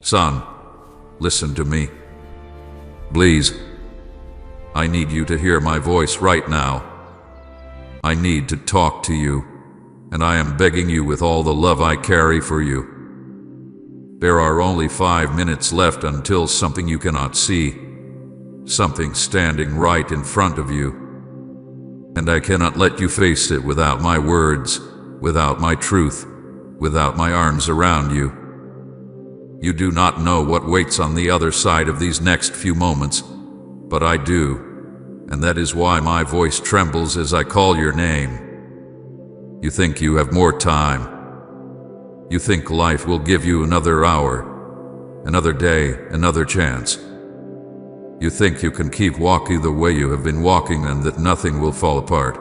Son, listen to me. Please. I need you to hear my voice right now. I need to talk to you, and I am begging you with all the love I carry for you. There are only 5 minutes left until something you cannot see, something standing right in front of you. And I cannot let you face it without my words, without my truth, without my arms around you. You do not know what waits on the other side of these next few moments, but I do, and that is why my voice trembles as I call your name. You think you have more time. You think life will give you another hour, another day, another chance. You think you can keep walking the way you have been walking and that nothing will fall apart.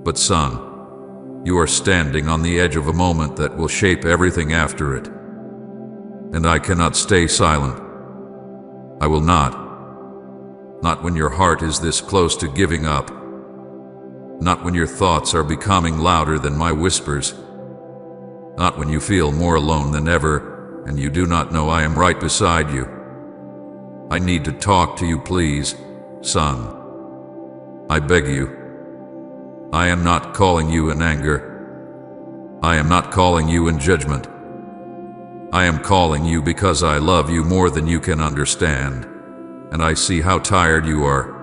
But son, you are standing on the edge of a moment that will shape everything after it. And I cannot stay silent. I will not. Not when your heart is this close to giving up. Not when your thoughts are becoming louder than my whispers. Not when you feel more alone than ever, and you do not know I am right beside you. I need to talk to you, please, son. I beg you. I am not calling you in anger. I am not calling you in judgment. I am calling you because I love you more than you can understand, and I see how tired you are.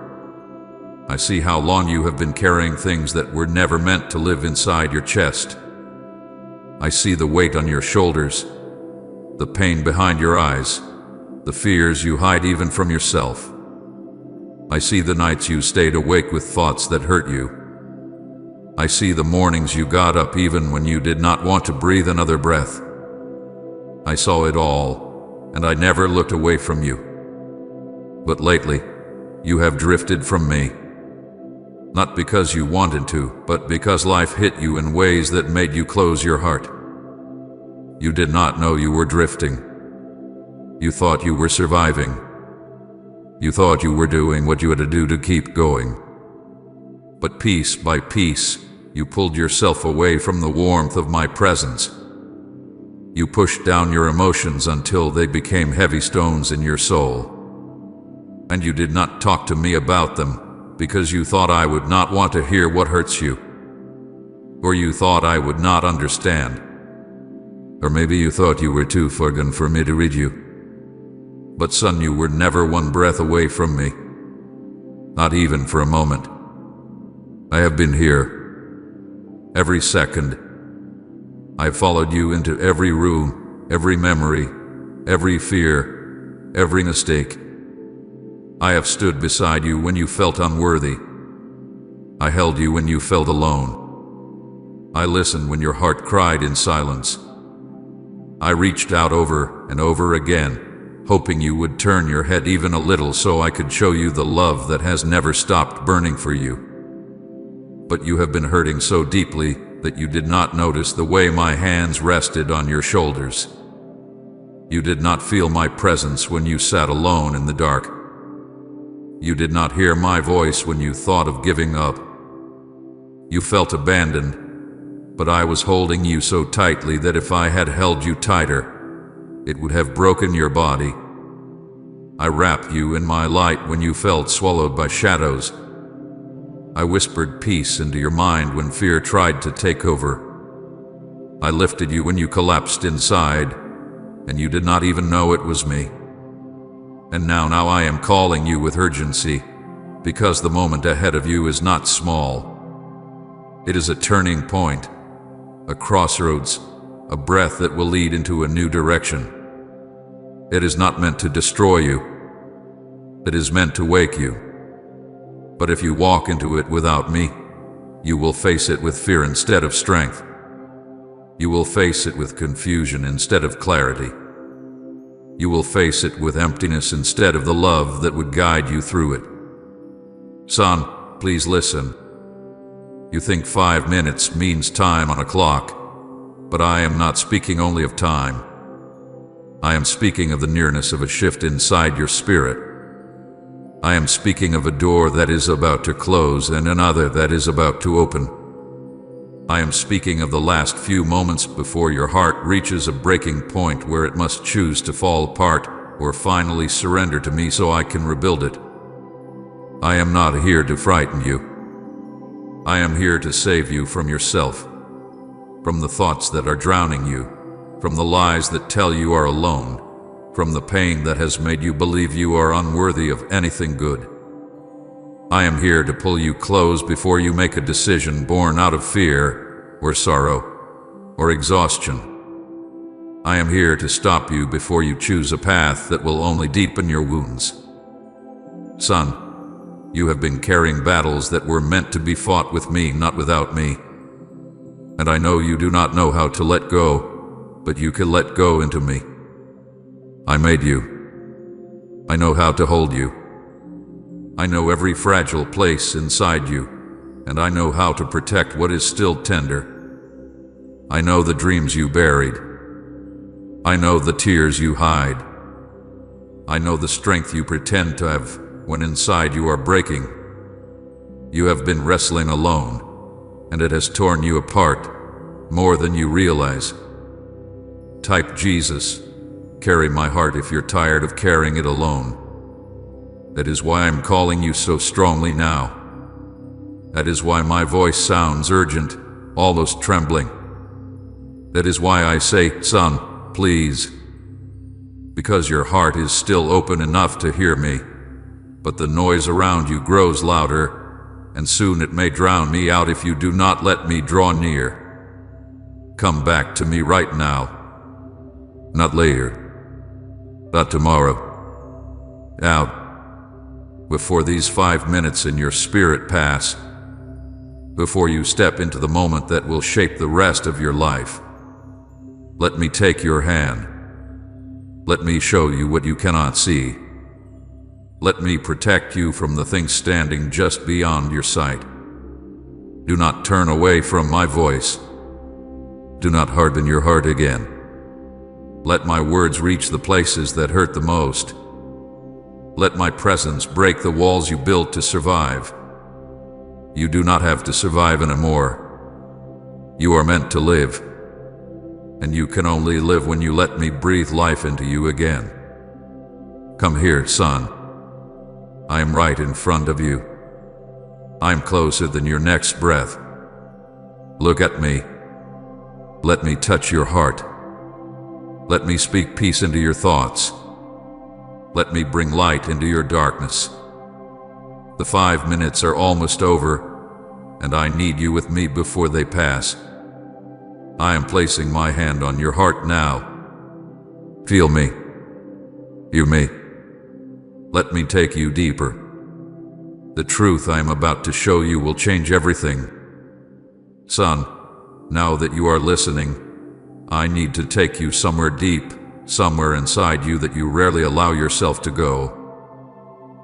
I see how long you have been carrying things that were never meant to live inside your chest. I see the weight on your shoulders, the pain behind your eyes, the fears you hide even from yourself. I see the nights you stayed awake with thoughts that hurt you. I see the mornings you got up even when you did not want to breathe another breath. I saw it all, and I never looked away from you. But lately, you have drifted from me. Not because you wanted to, but because life hit you in ways that made you close your heart. You did not know you were drifting. You thought you were surviving. You thought you were doing what you had to do to keep going. But piece by piece, you pulled yourself away from the warmth of my presence. You pushed down your emotions until they became heavy stones in your soul. And you did not talk to me about them because you thought I would not want to hear what hurts you. Or you thought I would not understand. Or maybe you thought you were too forgotten for me to read you. But son, you were never one breath away from me. Not even for a moment. I have been here. Every second. I followed you into every room, every memory, every fear, every mistake. I have stood beside you when you felt unworthy. I held you when you felt alone. I listened when your heart cried in silence. I reached out over and over again, hoping you would turn your head even a little so I could show you the love that has never stopped burning for you. But you have been hurting so deeply that you did not notice the way my hands rested on your shoulders. You did not feel my presence when you sat alone in the dark. You did not hear my voice when you thought of giving up. You felt abandoned, but I was holding you so tightly that if I had held you tighter, it would have broken your body. I wrapped you in my light when you felt swallowed by shadows. I whispered peace into your mind when fear tried to take over. I lifted you when you collapsed inside, and you did not even know it was me. And now I am calling you with urgency, because the moment ahead of you is not small. It is a turning point, a crossroads, a breath that will lead into a new direction. It is not meant to destroy you. It is meant to wake you. But if you walk into it without me, you will face it with fear instead of strength. You will face it with confusion instead of clarity. You will face it with emptiness instead of the love that would guide you through it. Son, please listen. You think 5 minutes means time on a clock, but I am not speaking only of time. I am speaking of the nearness of a shift inside your spirit. I am speaking of a door that is about to close and another that is about to open. I am speaking of the last few moments before your heart reaches a breaking point where it must choose to fall apart or finally surrender to me so I can rebuild it. I am not here to frighten you. I am here to save you from yourself, from the thoughts that are drowning you, from the lies that tell you are alone, from the pain that has made you believe you are unworthy of anything good. I am here to pull you close before you make a decision born out of fear or sorrow or exhaustion. I am here to stop you before you choose a path that will only deepen your wounds. Son, you have been carrying battles that were meant to be fought with me, not without me. And I know you do not know how to let go, but you can let go into me. I made you. I know how to hold you. I know every fragile place inside you, and I know how to protect what is still tender. I know the dreams you buried. I know the tears you hide. I know the strength you pretend to have when inside you are breaking. You have been wrestling alone, and it has torn you apart more than you realize. Type Jesus. Carry my heart if you're tired of carrying it alone. That is why I'm calling you so strongly now. That is why my voice sounds urgent, almost trembling. That is why I say, son, please. Because your heart is still open enough to hear me, but the noise around you grows louder, and soon it may drown me out if you do not let me draw near. Come back to me right now. Not later. Not tomorrow. Out. Before these 5 minutes in your spirit pass, before you step into the moment that will shape the rest of your life. Let me take your hand. Let me show you what you cannot see. Let me protect you from the things standing just beyond your sight. Do not turn away from my voice. Do not harden your heart again. Let my words reach the places that hurt the most. Let my presence break the walls you built to survive. You do not have to survive anymore. You are meant to live. And you can only live when you let me breathe life into you again. Come here, son. I am right in front of you. I am closer than your next breath. Look at me. Let me touch your heart. Let me speak peace into your thoughts. Let me bring light into your darkness. The 5 minutes are almost over, and I need you with me before they pass. I am placing my hand on your heart now. Feel me. Hear me. Let me take you deeper. The truth I am about to show you will change everything. Son, now that you are listening, I need to take you somewhere deep, somewhere inside you that you rarely allow yourself to go.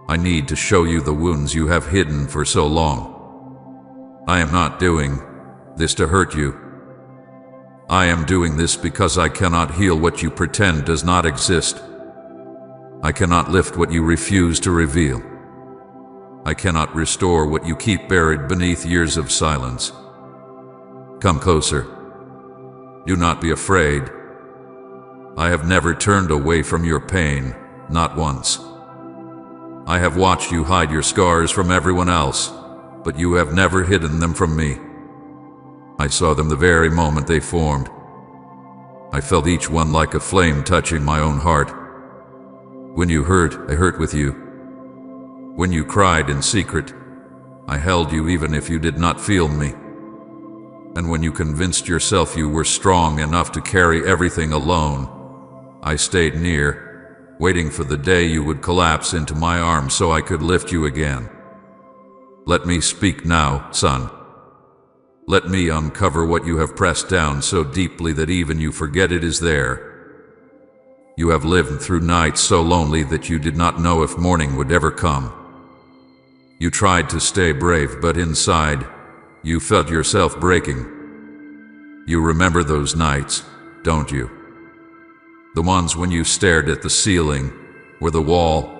I need to show you the wounds you have hidden for so long. I am not doing this to hurt you. I am doing this because I cannot heal what you pretend does not exist. I cannot lift what you refuse to reveal. I cannot restore what you keep buried beneath years of silence. Come closer. Do not be afraid. I have never turned away from your pain, not once. I have watched you hide your scars from everyone else, but you have never hidden them from me. I saw them the very moment they formed. I felt each one like a flame touching my own heart. When you hurt, I hurt with you. When you cried in secret, I held you even if you did not feel me. And when you convinced yourself you were strong enough to carry everything alone, I stayed near, waiting for the day you would collapse into my arms so I could lift you again. Let me speak now, son. Let me uncover what you have pressed down so deeply that even you forget it is there. You have lived through nights so lonely that you did not know if morning would ever come. You tried to stay brave, but inside, you felt yourself breaking. You remember those nights, don't you? The ones when you stared at the ceiling, or the wall,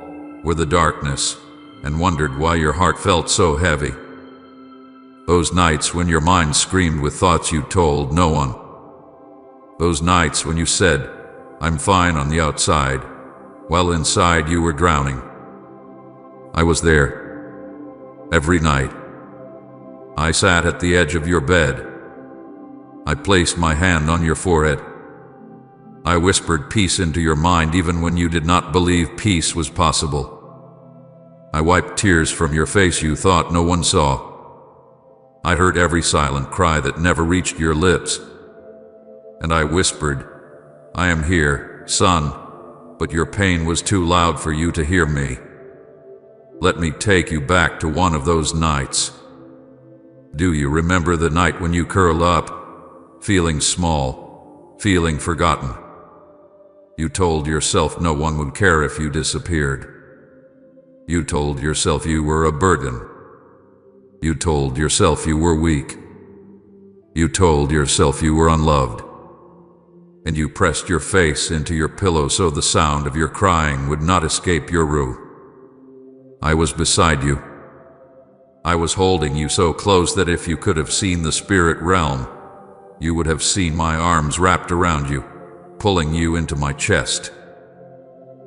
or the darkness, and wondered why your heart felt so heavy. Those nights when your mind screamed with thoughts you told no one. Those nights when you said, "I'm fine on the outside," while inside you were drowning. I was there. Every night. I sat at the edge of your bed. I placed my hand on your forehead. I whispered peace into your mind even when you did not believe peace was possible. I wiped tears from your face you thought no one saw. I heard every silent cry that never reached your lips. And I whispered, "I am here, son," but your pain was too loud for you to hear me. Let me take you back to one of those nights. Do you remember the night when you curled up, feeling small, feeling forgotten? You told yourself no one would care if you disappeared. You told yourself you were a burden. You told yourself you were weak. You told yourself you were unloved. And you pressed your face into your pillow so the sound of your crying would not escape your room. I was beside you. I was holding you so close that if you could have seen the spirit realm, you would have seen my arms wrapped around you, pulling you into my chest.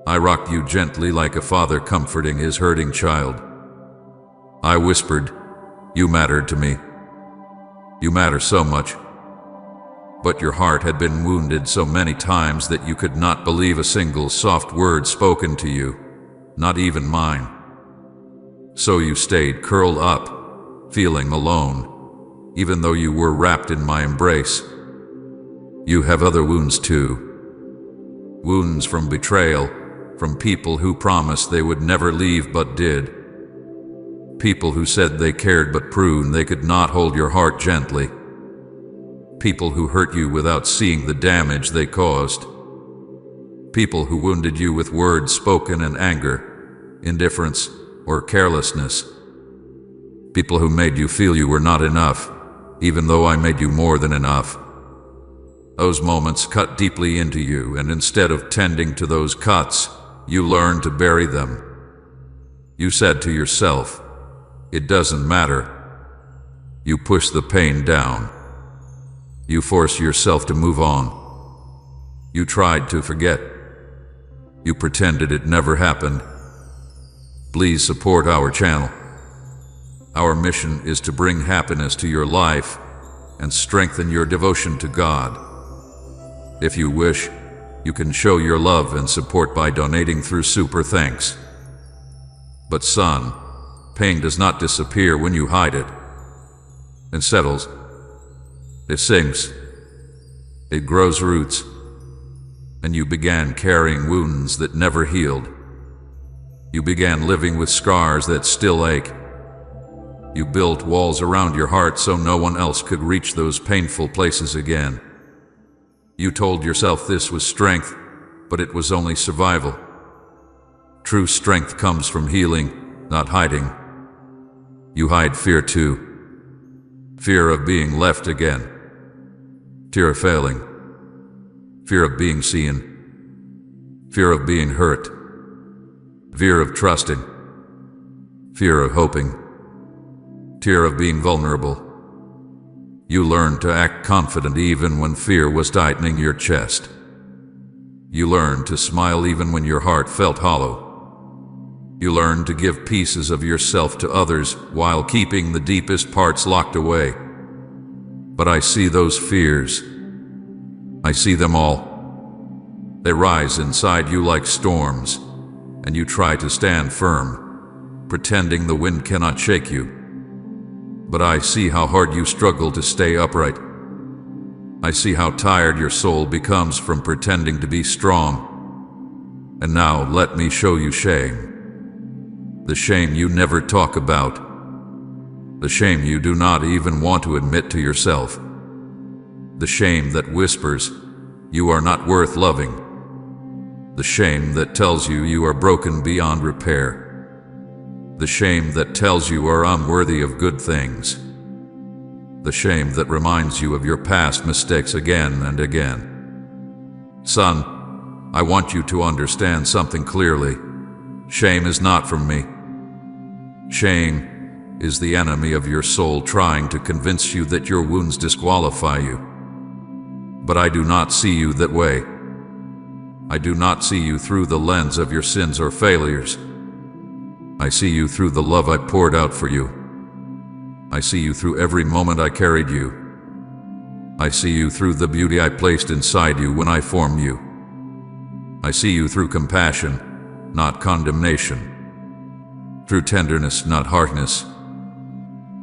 I rocked you gently like a father comforting his hurting child. I whispered, "You mattered to me. You matter so much." But your heart had been wounded so many times that you could not believe a single soft word spoken to you, not even mine. So you stayed curled up, feeling alone, even though you were wrapped in my embrace. You have other wounds too. Wounds from betrayal, from people who promised they would never leave but did. People who said they cared but proved they could not hold your heart gently. People who hurt you without seeing the damage they caused. People who wounded you with words spoken in anger, indifference, or carelessness. People who made you feel you were not enough, even though I made you more than enough. Those moments cut deeply into you, and instead of tending to those cuts, you learned to bury them. You said to yourself, "It doesn't matter." You push the pain down. You force yourself to move on. You tried to forget. You pretended it never happened. Please support our channel. Our mission is to bring happiness to your life and strengthen your devotion to God. If you wish, you can show your love and support by donating through Super Thanks. But son, pain does not disappear when you hide it. It settles. It sinks. It grows roots. And you began carrying wounds that never healed. You began living with scars that still ache. You built walls around your heart so no one else could reach those painful places again. You told yourself this was strength, but it was only survival. True strength comes from healing, not hiding. You hide fear too. Fear of being left again. Fear of failing. Fear of being seen. Fear of being hurt. Fear of trusting. Fear of hoping. Fear of being vulnerable. You learned to act confident even when fear was tightening your chest. You learned to smile even when your heart felt hollow. You learned to give pieces of yourself to others while keeping the deepest parts locked away. But I see those fears. I see them all. They rise inside you like storms, and you try to stand firm, pretending the wind cannot shake you. But I see how hard you struggle to stay upright. I see how tired your soul becomes from pretending to be strong. And now let me show you shame. The shame you never talk about. The shame you do not even want to admit to yourself. The shame that whispers, "You are not worth loving." The shame that tells you you are broken beyond repair. The shame that tells you are unworthy of good things. The shame that reminds you of your past mistakes again and again. Son, I want you to understand something clearly. Shame is not from me. Shame is the enemy of your soul trying to convince you that your wounds disqualify you. But I do not see you that way. I do not see you through the lens of your sins or failures. I see you through the love I poured out for you. I see you through every moment I carried you. I see you through the beauty I placed inside you when I formed you. I see you through compassion, not condemnation. Through tenderness, not hardness.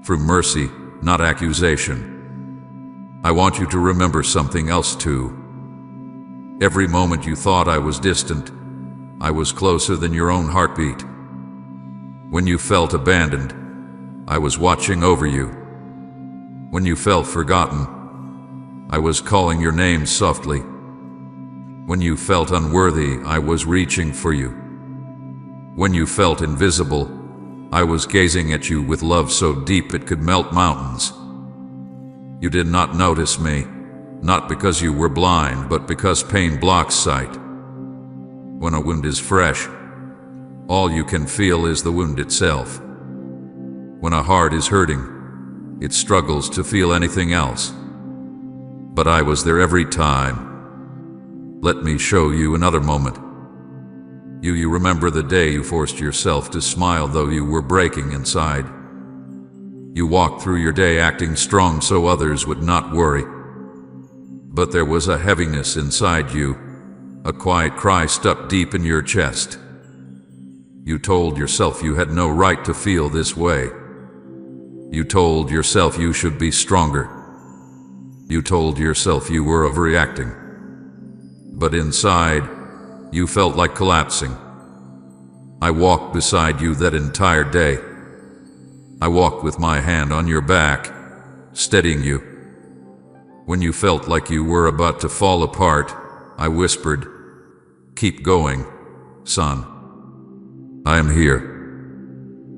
Through mercy, not accusation. I want you to remember something else too. Every moment you thought I was distant, I was closer than your own heartbeat. When you felt abandoned, I was watching over you. When you felt forgotten, I was calling your name softly. When you felt unworthy, I was reaching for you. When you felt invisible, I was gazing at you with love so deep it could melt mountains. You did not notice me, not because you were blind, but because pain blocks sight. When a wound is fresh, all you can feel is the wound itself. When a heart is hurting, it struggles to feel anything else. But I was there every time. Let me show you another moment. You remember the day you forced yourself to smile though you were breaking inside. You walked through your day acting strong so others would not worry. But there was a heaviness inside you, a quiet cry stuck deep in your chest. You told yourself you had no right to feel this way. You told yourself you should be stronger. You told yourself you were overreacting. But inside, you felt like collapsing. I walked beside you that entire day. I walked with my hand on your back, steadying you. When you felt like you were about to fall apart, I whispered, "Keep going, son. I am here."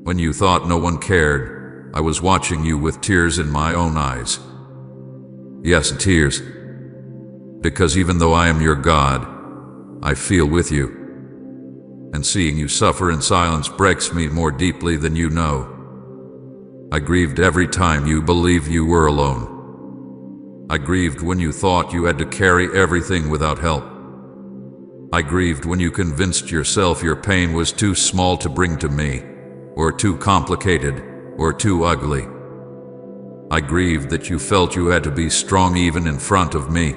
When you thought no one cared, I was watching you with tears in my own eyes. Yes, tears. Because even though I am your God, I feel with you. And seeing you suffer in silence breaks me more deeply than you know. I grieved every time you believed you were alone. I grieved when you thought you had to carry everything without help. I grieved when you convinced yourself your pain was too small to bring to me, or too complicated, or too ugly. I grieved that you felt you had to be strong even in front of me,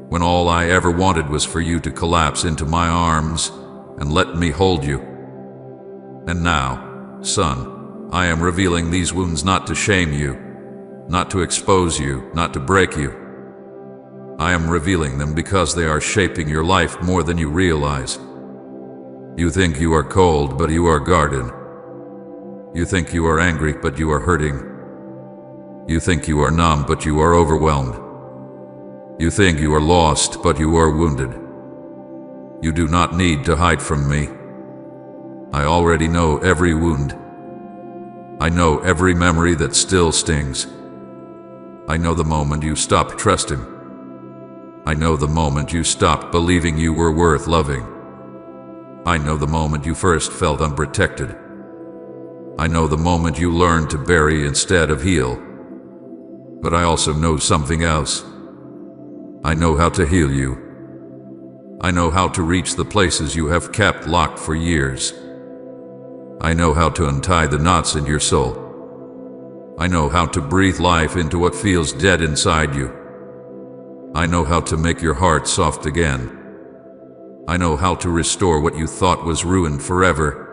when all I ever wanted was for you to collapse into my arms and let me hold you. And now, son, I am revealing these wounds not to shame you, not to expose you, not to break you. I am revealing them because they are shaping your life more than you realize. You think you are cold, but you are guarded. You think you are angry, but you are hurting. You think you are numb, but you are overwhelmed. You think you are lost, but you are wounded. You do not need to hide from me. I already know every wound. I know every memory that still stings. I know the moment you stopped trusting. I know the moment you stopped believing you were worth loving. I know the moment you first felt unprotected. I know the moment you learned to bury instead of heal. But I also know something else. I know how to heal you. I know how to reach the places you have kept locked for years. I know how to untie the knots in your soul. I know how to breathe life into what feels dead inside you. I know how to make your heart soft again. I know how to restore what you thought was ruined forever.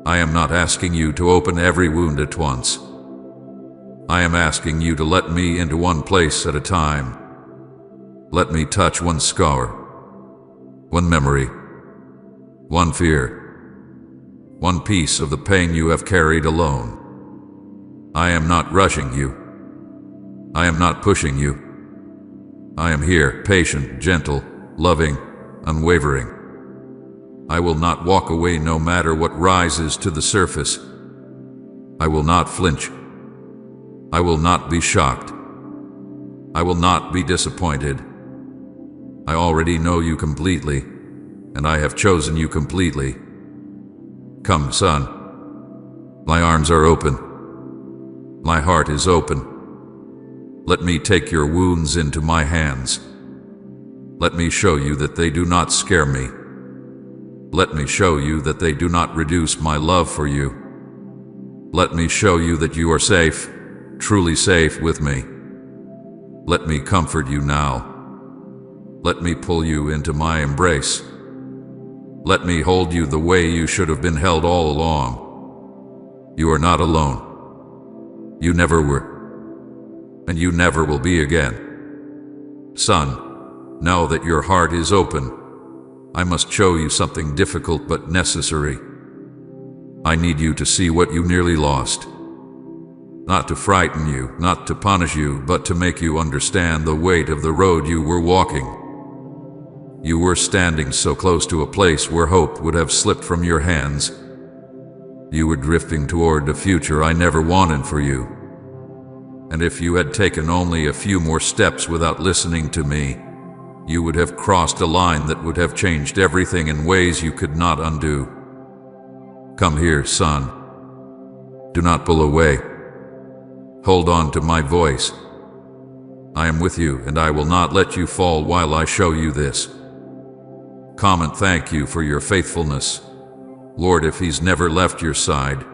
I am not asking you to open every wound at once. I am asking you to let me into one place at a time. Let me touch one scar, one memory, one fear, one piece of the pain you have carried alone. I am not rushing you. I am not pushing you. I am here, patient, gentle, loving, unwavering. I will not walk away no matter what rises to the surface. I will not flinch. I will not be shocked. I will not be disappointed. I already know you completely, and I have chosen you completely. Come, son. My arms are open. My heart is open. Let me take your wounds into my hands. Let me show you that they do not scare me. Let me show you that they do not reduce my love for you. Let me show you that you are safe, truly safe with me. Let me comfort you now. Let me pull you into my embrace. Let me hold you the way you should have been held all along. You are not alone. You never were. And you never will be again. Son, now that your heart is open, I must show you something difficult but necessary. I need you to see what you nearly lost. Not to frighten you, not to punish you, but to make you understand the weight of the road you were walking. You were standing so close to a place where hope would have slipped from your hands. You were drifting toward a future I never wanted for you. And if you had taken only a few more steps without listening to me, you would have crossed a line that would have changed everything in ways you could not undo. Come here, son. Do not pull away. Hold on to my voice. I am with you, and I will not let you fall while I show you this. Come and thank you for your faithfulness, Lord, if he's never left your side.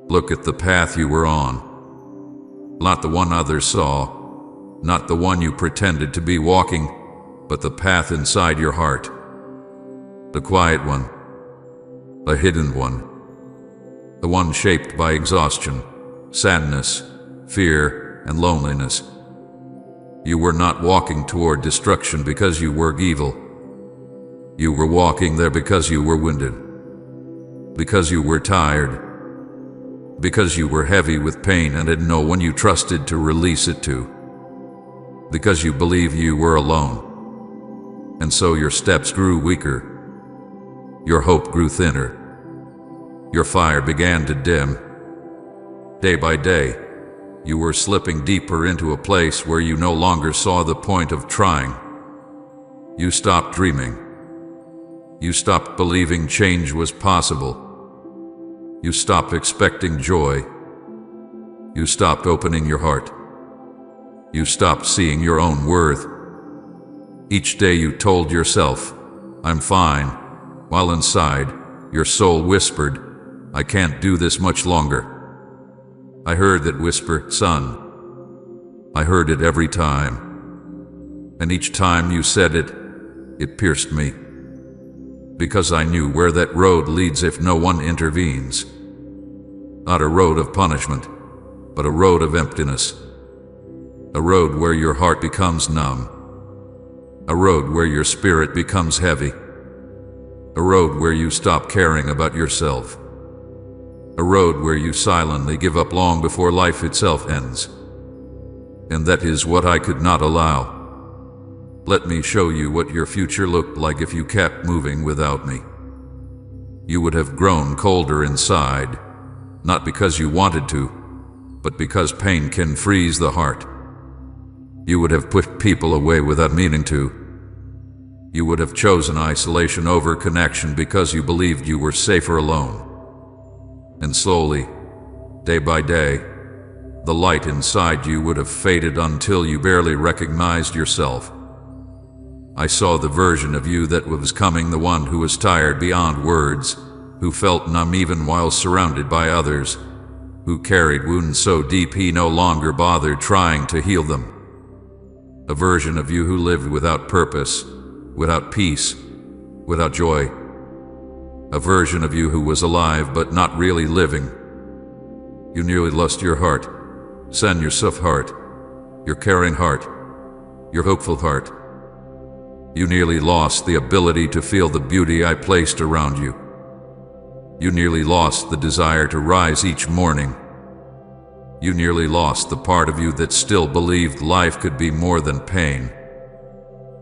Look at the path you were on. Not the one others saw, not the one you pretended to be walking, but the path inside your heart. The quiet one, a hidden one, the one shaped by exhaustion, sadness, fear, and loneliness. You were not walking toward destruction because you were evil. You were walking there because you were wounded, because you were tired, because you were heavy with pain and had no one you trusted to release it to, because you believed you were alone. And so your steps grew weaker. Your hope grew thinner. Your fire began to dim. Day by day, you were slipping deeper into a place where you no longer saw the point of trying. You stopped dreaming. You stopped believing change was possible. You stopped expecting joy. You stopped opening your heart. You stopped seeing your own worth. Each day you told yourself, "I'm fine," while inside, your soul whispered, "I can't do this much longer." I heard that whisper, son. I heard it every time. And each time you said it, it pierced me. Because I knew where that road leads if no one intervenes. Not a road of punishment, but a road of emptiness. A road where your heart becomes numb. A road where your spirit becomes heavy. A road where you stop caring about yourself. A road where you silently give up long before life itself ends. And that is what I could not allow. Let me show you what your future looked like if you kept moving without me. You would have grown colder inside, not because you wanted to, but because pain can freeze the heart. You would have put people away without meaning to. You would have chosen isolation over connection because you believed you were safer alone. And slowly, day by day, the light inside you would have faded until you barely recognized yourself. I saw the version of you that was coming, the one who was tired beyond words, who felt numb even while surrounded by others, who carried wounds so deep he no longer bothered trying to heal them. A version of you who lived without purpose, without peace, without joy. A version of you who was alive but not really living. You nearly lost your heart, San Yusuf heart, your caring heart, your hopeful heart. You nearly lost the ability to feel the beauty I placed around you. You nearly lost the desire to rise each morning. You nearly lost the part of you that still believed life could be more than pain.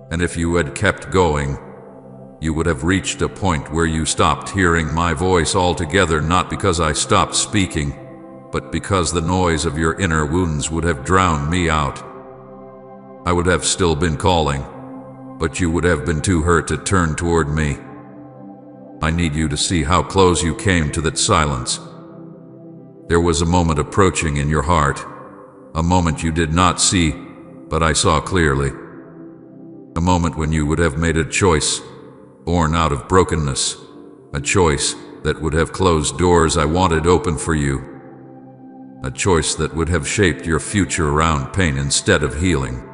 And if you had kept going, you would have reached a point where you stopped hearing my voice altogether, not because I stopped speaking, but because the noise of your inner wounds would have drowned me out. I would have still been calling, but you would have been too hurt to turn toward me. I need you to see how close you came to that silence. There was a moment approaching in your heart, a moment you did not see, but I saw clearly. A moment when you would have made a choice, born out of brokenness, a choice that would have closed doors I wanted open for you, a choice that would have shaped your future around pain instead of healing,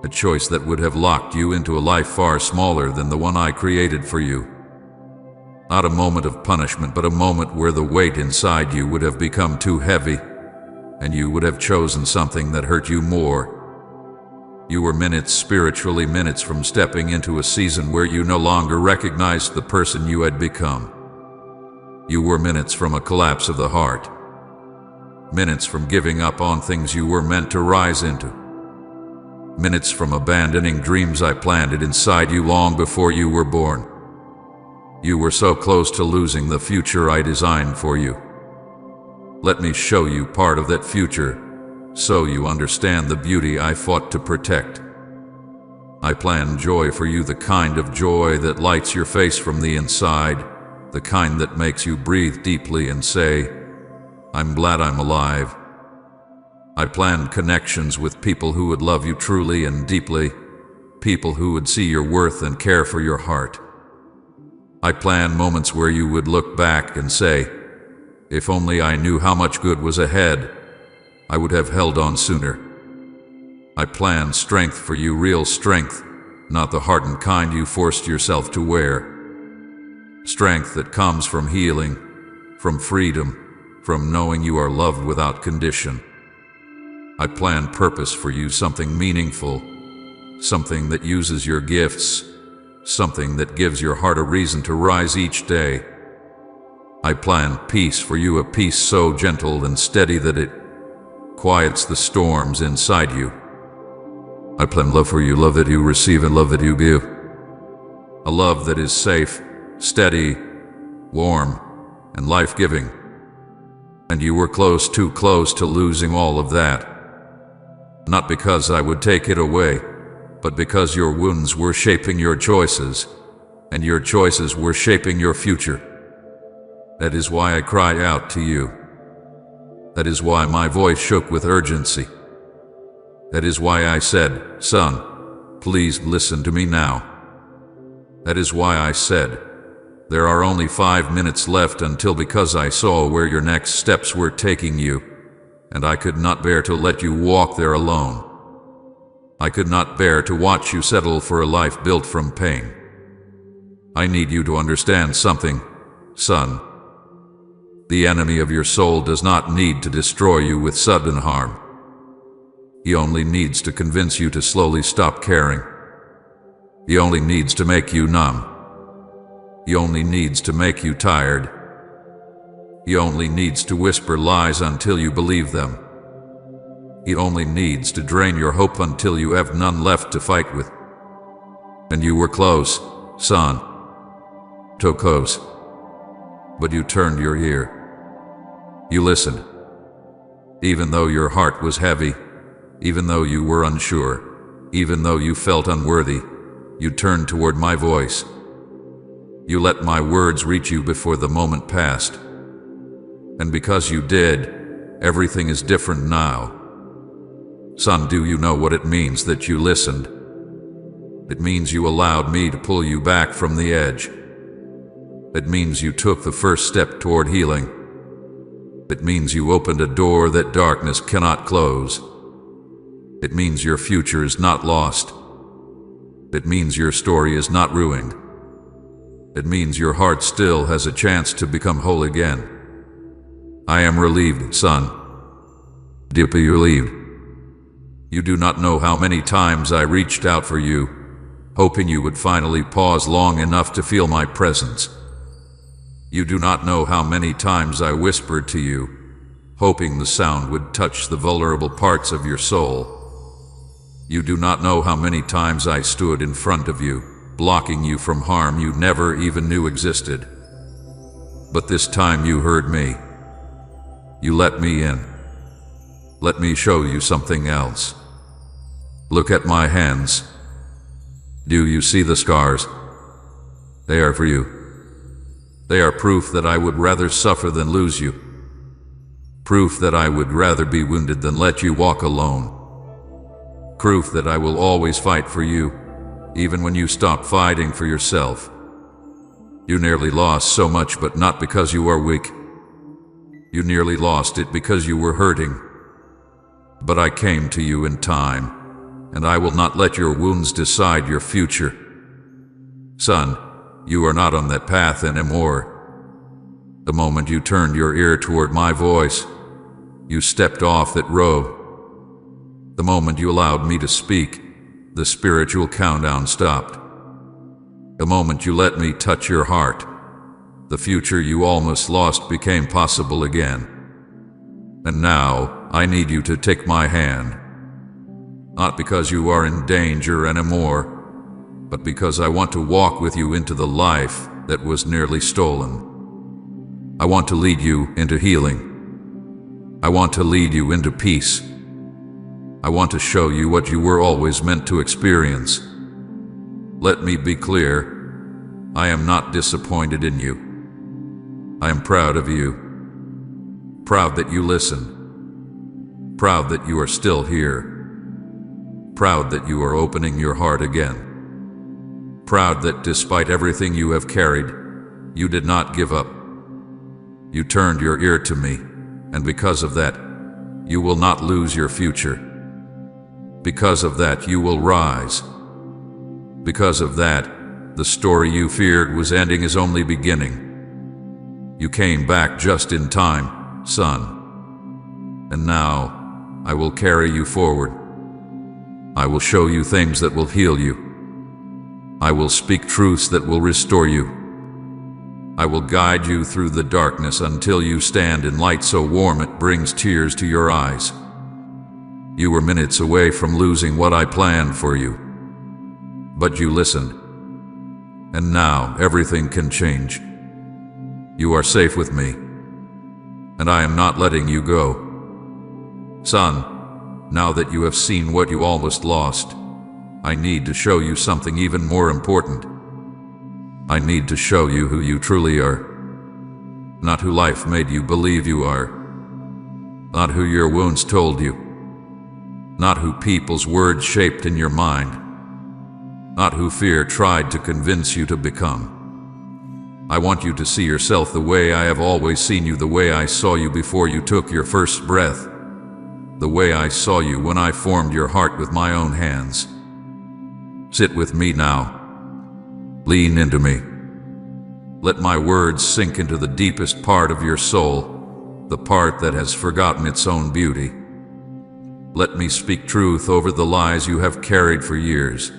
a choice that would have locked you into a life far smaller than the one I created for you. Not a moment of punishment, but a moment where the weight inside you would have become too heavy, and you would have chosen something that hurt you more. You were minutes, spiritually minutes, from stepping into a season where you no longer recognized the person you had become. You were minutes from a collapse of the heart, minutes from giving up on things you were meant to rise into, minutes from abandoning dreams I planted inside you long before you were born. You were so close to losing the future I designed for you. Let me show you part of that future, so you understand the beauty I fought to protect. I planned joy for you, the kind of joy that lights your face from the inside, the kind that makes you breathe deeply and say, "I'm glad I'm alive." I planned connections with people who would love you truly and deeply, people who would see your worth and care for your heart. I planned moments where you would look back and say, "If only I knew how much good was ahead, I would have held on sooner." I planned strength for you, real strength, not the hardened kind you forced yourself to wear. Strength that comes from healing, from freedom, from knowing you are loved without condition. I planned purpose for you, something meaningful, something that uses your gifts, something that gives your heart a reason to rise each day. I planned peace for you, a peace so gentle and steady that it quiets the storms inside you. I planned love for you, love that you receive and love that you give. A love that is safe, steady, warm, and life-giving. And you were close, too close to losing all of that. Not because I would take it away, but because your wounds were shaping your choices, and your choices were shaping your future. That is why I cry out to you. That is why my voice shook with urgency. That is why I said, "Son, please listen to me now." That is why I said, "There are only 5 minutes left until," because I saw where your next steps were taking you, and I could not bear to let you walk there alone. I could not bear to watch you settle for a life built from pain. I need you to understand something, son. The enemy of your soul does not need to destroy you with sudden harm. He only needs to convince you to slowly stop caring. He only needs to make you numb. He only needs to make you tired. He only needs to whisper lies until you believe them. He only needs to drain your hope until you have none left to fight with. And you were close, son. So close. But you turned your ear. You listened. Even though your heart was heavy, even though you were unsure, even though you felt unworthy, you turned toward my voice. You let my words reach you before the moment passed. And because you did, everything is different now. Son, do you know what it means that you listened? It means you allowed me to pull you back from the edge. It means you took the first step toward healing. It means you opened a door that darkness cannot close. It means your future is not lost. It means your story is not ruined. It means your heart still has a chance to become whole again. I am relieved, son. Deeply relieved. You do not know how many times I reached out for you, hoping you would finally pause long enough to feel my presence. You do not know how many times I whispered to you, hoping the sound would touch the vulnerable parts of your soul. You do not know how many times I stood in front of you, blocking you from harm you never even knew existed. But this time you heard me. You let me in. Let me show you something else. Look at my hands. Do you see the scars? They are for you. They are proof that I would rather suffer than lose you. Proof that I would rather be wounded than let you walk alone. Proof that I will always fight for you, even when you stop fighting for yourself. You nearly lost so much, but not because you are weak. You nearly lost it because you were hurting. But I came to you in time, and I will not let your wounds decide your future. Son, you are not on that path anymore. The moment you turned your ear toward my voice, you stepped off that road. The moment you allowed me to speak, the spiritual countdown stopped. The moment you let me touch your heart, the future you almost lost became possible again. And now, I need you to take my hand. Not because you are in danger anymore, but because I want to walk with you into the life that was nearly stolen. I want to lead you into healing. I want to lead you into peace. I want to show you what you were always meant to experience. Let me be clear. I am not disappointed in you. I am proud of you. Proud that you listen. Proud that you are still here. Proud that you are opening your heart again. Proud that despite everything you have carried, you did not give up. You turned your ear to me, and because of that, you will not lose your future. Because of that, you will rise. Because of that, the story you feared was ending is only beginning. You came back just in time, son. And now, I will carry you forward. I will show you things that will heal you. I will speak truths that will restore you. I will guide you through the darkness until you stand in light so warm it brings tears to your eyes. You were minutes away from losing what I planned for you. But you listened. And now everything can change. You are safe with me. And I am not letting you go. Son, now that you have seen what you almost lost, I need to show you something even more important. I need to show you who you truly are. Not who life made you believe you are. Not who your wounds told you. Not who people's words shaped in your mind. Not who fear tried to convince you to become. I want you to see yourself the way I have always seen you, the way I saw you before you took your first breath. The way I saw you when I formed your heart with my own hands. Sit with me now. Lean into me. Let my words sink into the deepest part of your soul, the part that has forgotten its own beauty. Let me speak truth over the lies you have carried for years.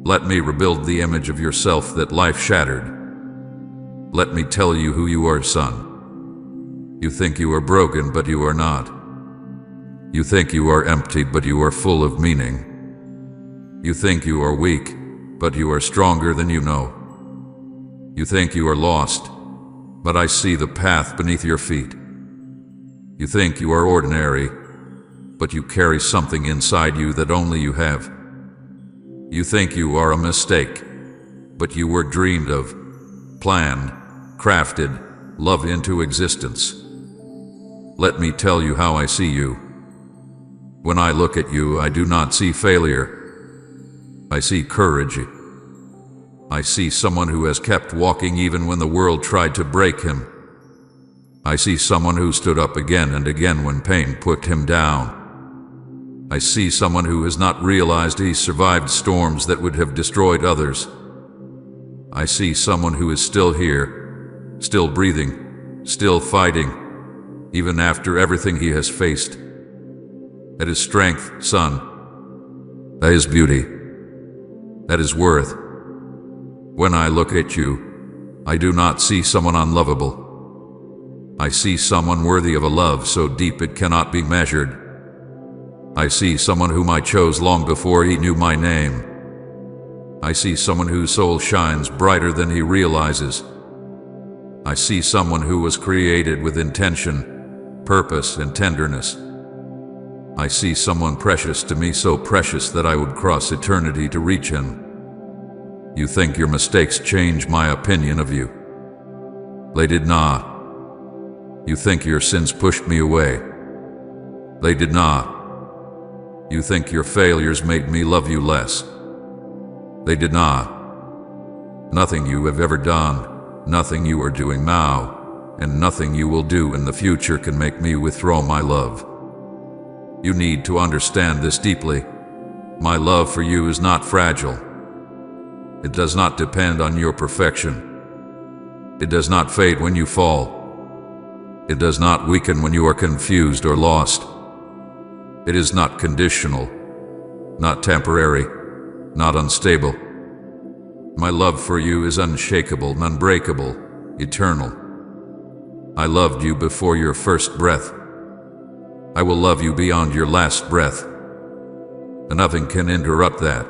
Let me rebuild the image of yourself that life shattered. Let me tell you who you are, son. You think you are broken, but you are not. You think you are empty, but you are full of meaning. You think you are weak, but you are stronger than you know. You think you are lost, but I see the path beneath your feet. You think you are ordinary, but you carry something inside you that only you have. You think you are a mistake, but you were dreamed of, planned, crafted, loved into existence. Let me tell you how I see you. When I look at you, I do not see failure. I see courage. I see someone who has kept walking even when the world tried to break him. I see someone who stood up again and again when pain put him down. I see someone who has not realized he survived storms that would have destroyed others. I see someone who is still here, still breathing, still fighting, even after everything he has faced. That is strength, son. That is beauty. That is worth. When I look at you, I do not see someone unlovable. I see someone worthy of a love so deep it cannot be measured. I see someone whom I chose long before he knew my name. I see someone whose soul shines brighter than he realizes. I see someone who was created with intention, purpose, and tenderness. I see someone precious to me, so precious that I would cross eternity to reach him. You think your mistakes change my opinion of you. They did not. You think your sins pushed me away. They did not. You think your failures made me love you less. They did not. Nothing you have ever done, nothing you are doing now, and nothing you will do in the future can make me withdraw my love. You need to understand this deeply. My love for you is not fragile. It does not depend on your perfection. It does not fade when you fall. It does not weaken when you are confused or lost. It is not conditional, not temporary, not unstable. My love for you is unshakable, unbreakable, eternal. I loved you before your first breath. I will love you beyond your last breath. And nothing can interrupt that.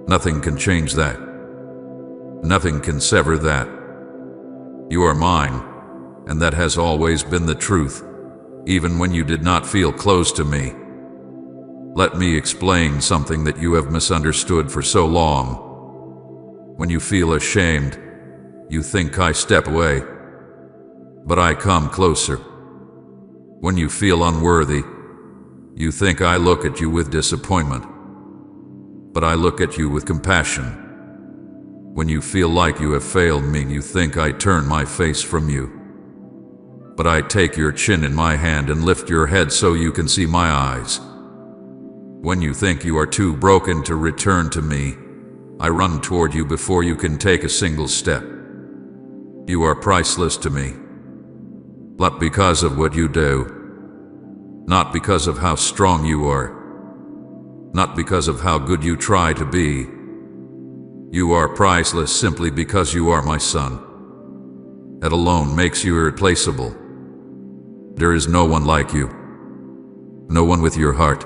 Nothing can change that. Nothing can sever that. You are mine, and that has always been the truth, even when you did not feel close to me. Let me explain something that you have misunderstood for so long. When you feel ashamed, you think I step away, but I come closer. When you feel unworthy, you think I look at you with disappointment, but I look at you with compassion. When you feel like you have failed me, you think I turn my face from you, but I take your chin in my hand and lift your head so you can see my eyes. When you think you are too broken to return to me, I run toward you before you can take a single step. You are priceless to me, not because of what you do, not because of how strong you are, not because of how good you try to be. You are priceless simply because you are my son. That alone makes you irreplaceable. There is no one like you. No one with your heart.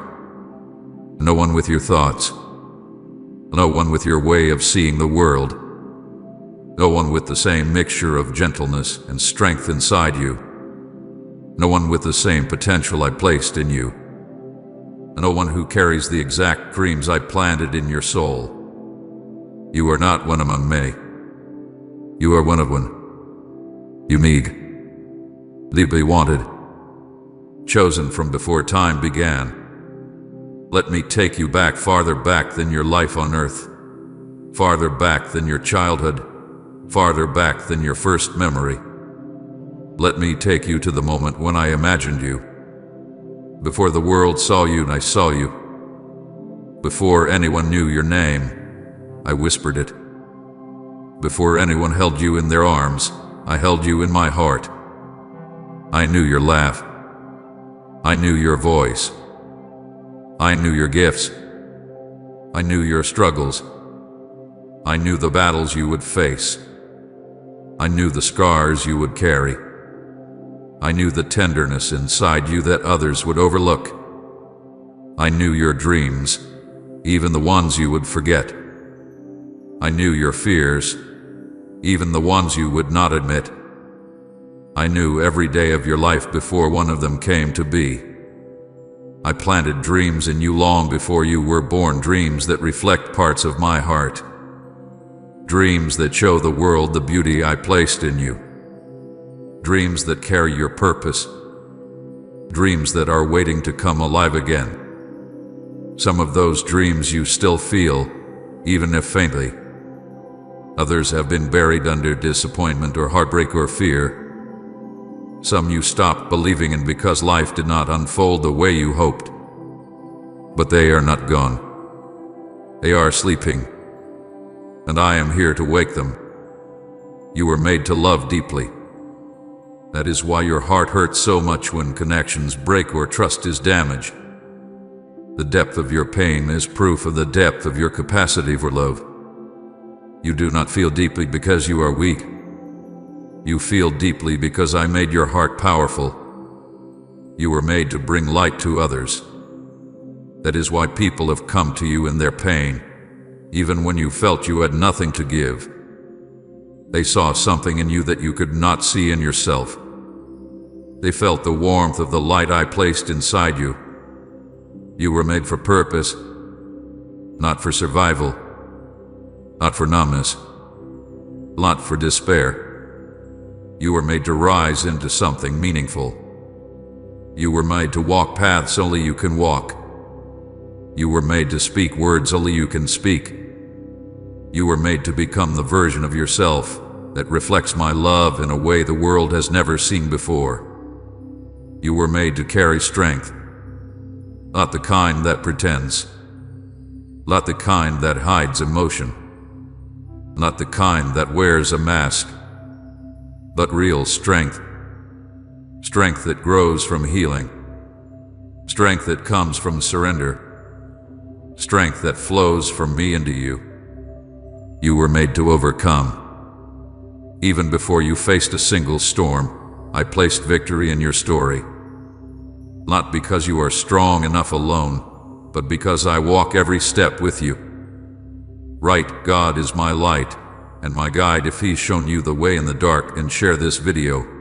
No one with your thoughts. No one with your way of seeing the world. No one with the same mixture of gentleness and strength inside you. No one with the same potential I placed in you. No one who carries the exact dreams I planted in your soul. You are not one among many. You are one of one. Unique. Deeply wanted. Chosen from before time began. Let me take you back, farther back than your life on earth. Farther back than your childhood. Farther back than your first memory. Let me take you to the moment when I imagined you. Before the world saw you, I saw you. Before anyone knew your name, I whispered it. Before anyone held you in their arms, I held you in my heart. I knew your laugh. I knew your voice. I knew your gifts. I knew your struggles. I knew the battles you would face. I knew the scars you would carry. I knew the tenderness inside you that others would overlook. I knew your dreams, even the ones you would forget. I knew your fears, even the ones you would not admit. I knew every day of your life before one of them came to be. I planted dreams in you long before you were born, dreams that reflect parts of my heart. Dreams that show the world the beauty I placed in you. Dreams that carry your purpose. Dreams that are waiting to come alive again. Some of those dreams you still feel, even if faintly. Others have been buried under disappointment or heartbreak or fear. Some you stopped believing in because life did not unfold the way you hoped. But they are not gone. They are sleeping. And I am here to wake them. You were made to love deeply. That is why your heart hurts so much when connections break or trust is damaged. The depth of your pain is proof of the depth of your capacity for love. You do not feel deeply because you are weak. You feel deeply because I made your heart powerful. You were made to bring light to others. That is why people have come to you in their pain, even when you felt you had nothing to give. They saw something in you that you could not see in yourself. They felt the warmth of the light I placed inside you. You were made for purpose, not for survival, not for numbness, not for despair. You were made to rise into something meaningful. You were made to walk paths only you can walk. You were made to speak words only you can speak. You were made to become the version of yourself that reflects my love in a way the world has never seen before. You were made to carry strength, not the kind that pretends, not the kind that hides emotion, not the kind that wears a mask, but real strength. Strength that grows from healing. Strength that comes from surrender. Strength that flows from me into you. You were made to overcome. Even before you faced a single storm, I placed victory in your story. Not because you are strong enough alone, but because I walk every step with you. Right, God is my light and my guide. If He's shown you the way in the dark, and share this video